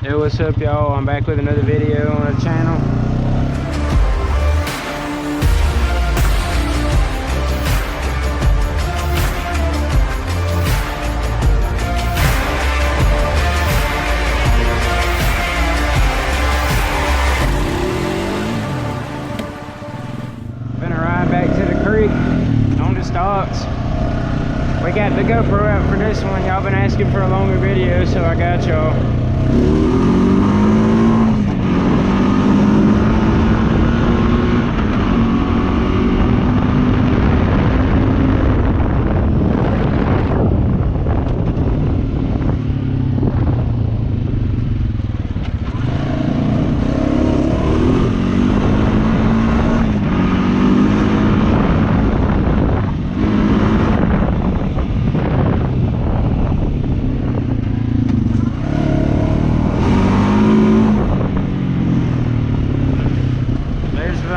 Hey, what's up, y'all? I'm back with another video on the channel. Gonna ride back to the creek on the stocks. We got the GoPro out for this one. Y'all been asking for a longer video, so I got y'all.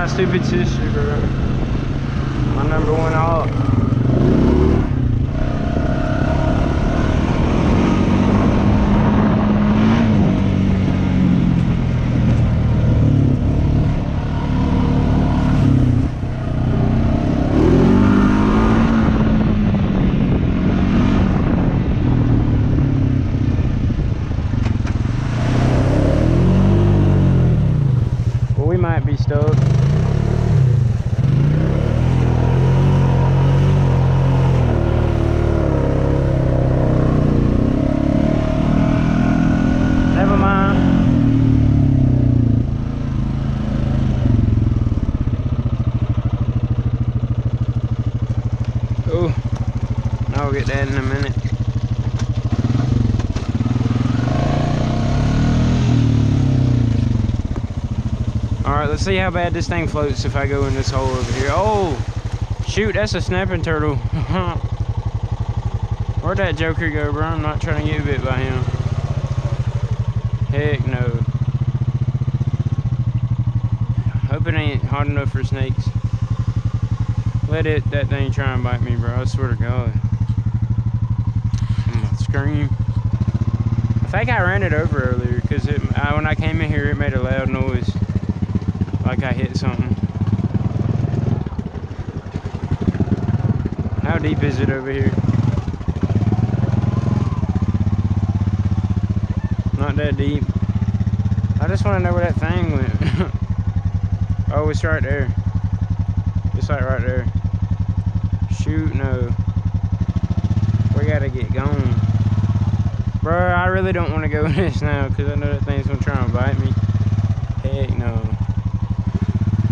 Stupid sister, bro. My number one alt. Well, we might be stoked. I'll get that in a minute. Alright, let's see how bad this thing floats if I go in this hole over here. Oh! Shoot, that's a snapping turtle. Where'd that joker go, bro? I'm not trying to get bit by him. Heck no. Hope it ain't hot enough for snakes. Let that thing try and bite me, bro. I swear to God. I'm gonna scream. I think I ran it over earlier because when I came in here, it made a loud noise. Like I hit something. How deep is it over here? Not that deep. I just want to know where that thing went. Oh, it's right there. It's like right there. Shoot, no. We gotta get going. Bro, I really don't want to go in this now because I know that thing's gonna try and bite me. Heck no.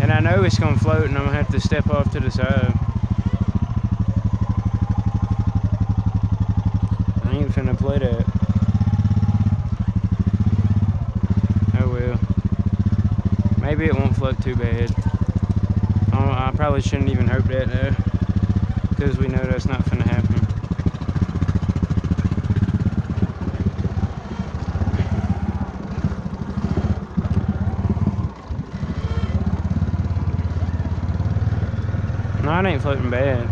And I know it's gonna float and I'm gonna have to step off to the side. I ain't finna play that. Oh well. Maybe it won't float too bad. I probably shouldn't even hope that though, because we know that's not finna happen. No, it ain't floating bad.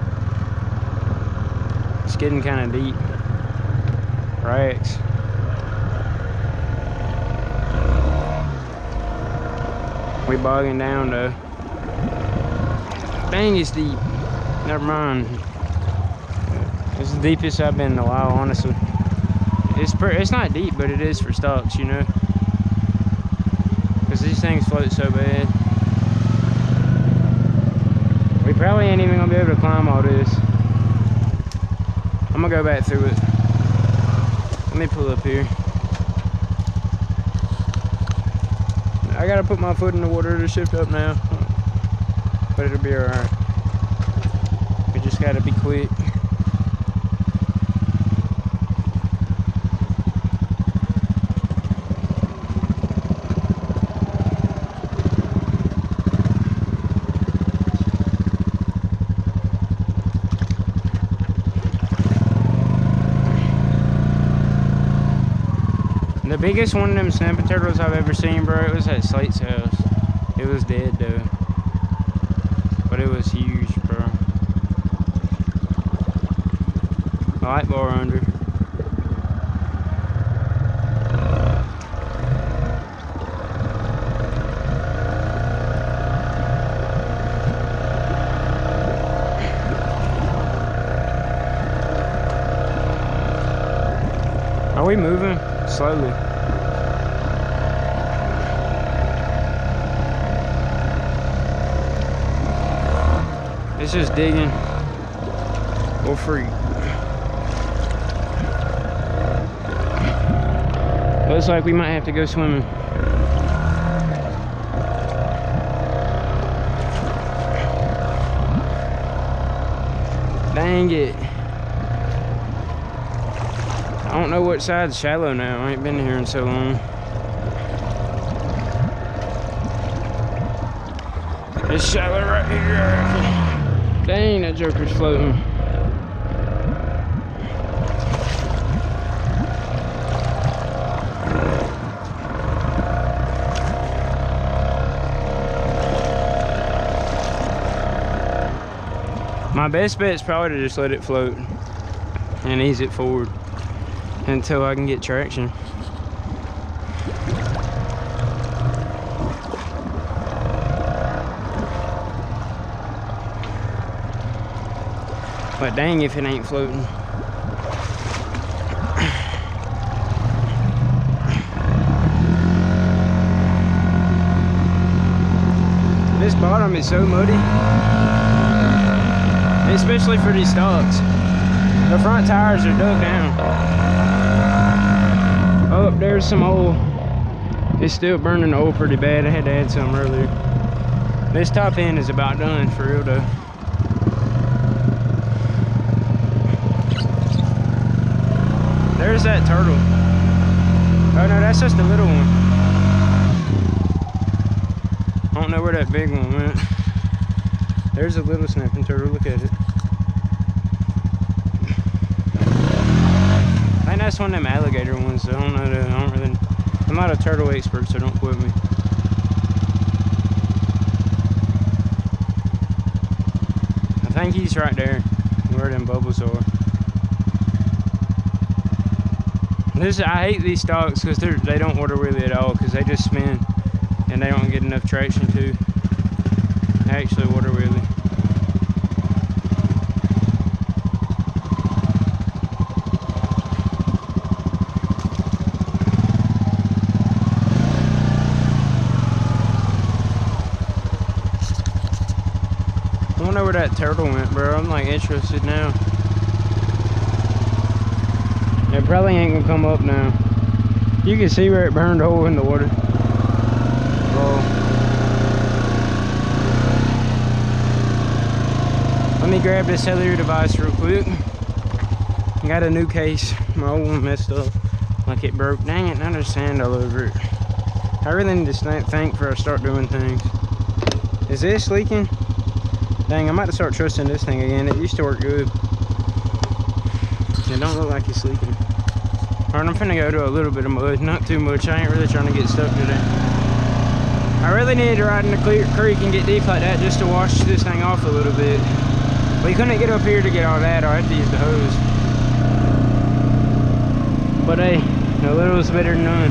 It's getting kind of deep. Racks. We bogging down though. Dang, it's deep. Never mind. It's the deepest I've been in a while, honestly. It's not deep, but it is for stocks, you know. Because these things float so bad. We probably ain't even gonna be able to climb all this. I'm gonna go back through it. Let me pull up here. I gotta put my foot in the water to shift up now. But it'll be alright. We just gotta be quick. The biggest one of them snapping turtles I've ever seen, bro, it was at Slate's house. It was dead though. But it was huge, bro. A light bar under. we moving? Slowly. It's just digging. We'll freak. Looks like we might have to go swimming. Dang it. I don't know what side's shallow now. I ain't been here in so long. It's shallow right here. Dang, that joker's floating. My best bet is probably to just let it float and ease it forward until I can get traction. But dang if it ain't floating. This bottom is so muddy. Especially for these stalks. The front tires are dug down. Oh, there's some oil. It's still burning oil pretty bad. I had to add some earlier. This top end is about done for real though. There's that turtle. Oh no, that's just a little one. I don't know where that big one went. There's a little snapping turtle, look at it. I think that's one of them alligator ones, so I don't know. I'm not a turtle expert, so don't quote me. I think he's right there, where them bubbles are. I hate these stalks because they don't water wheelie at all, because they just spin and they don't get enough traction to actually water wheelie. I don't know where that turtle went, bro. I'm like interested now. It probably ain't gonna come up now. You can see where it burned a hole in the water. Let me grab this cellular device real quick. Got a new case. My old one messed up. Like it broke. Dang it, now there's sand all over it. I really need to think before I start doing things. Is this leaking? Dang, I might have to start trusting this thing again. It used to work good. It don't look like it's leaking. Alright, I'm finna go to a little bit of mud. Not too much. I ain't really trying to get stuck today. I really needed to ride in the creek and get deep like that just to wash this thing off a little bit. We couldn't get up here to get all that. I had to use the hose. But hey, a little is better than none.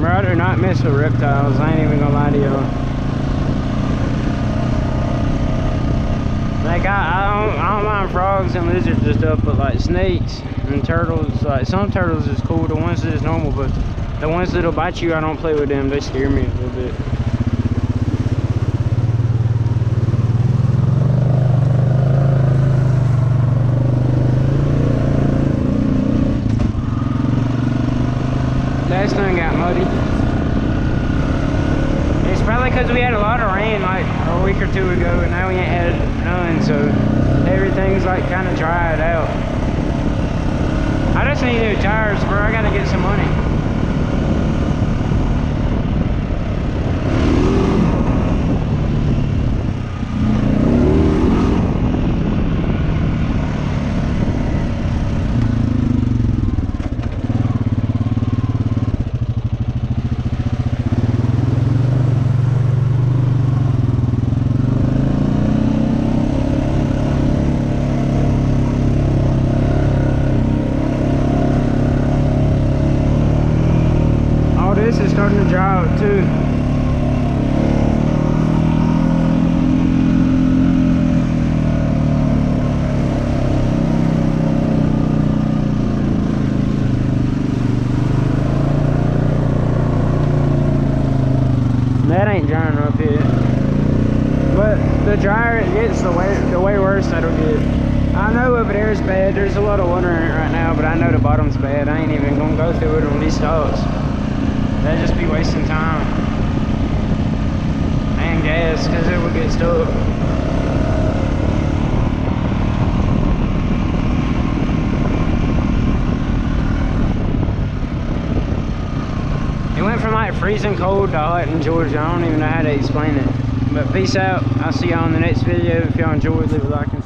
I do not mess with reptiles. I ain't even gonna lie to y'all. Like I don't mind frogs and lizards and stuff, but like snakes and turtles, like some turtles is cool. The ones that is normal, but the ones that'll bite you, I don't play with them. They scare me a little bit. because we had a lot of rain like a week or two ago, and now we ain't had none, so everything's like kind of dried out. I just need new tires, bro. I gotta get some money. This is starting to dry out too. That ain't drying up yet. But the drier it gets, the way worse that'll get. I know over there is bad. There's a lot of water in it right now, but I know the bottom's bad. I ain't even gonna go through it on these stalks. That'd just be wasting time and gas, because it would get stuck. It went from like freezing cold to hot in Georgia. I don't even know how to explain it. But peace out. I'll see y'all in the next video. If y'all enjoyed, leave a like and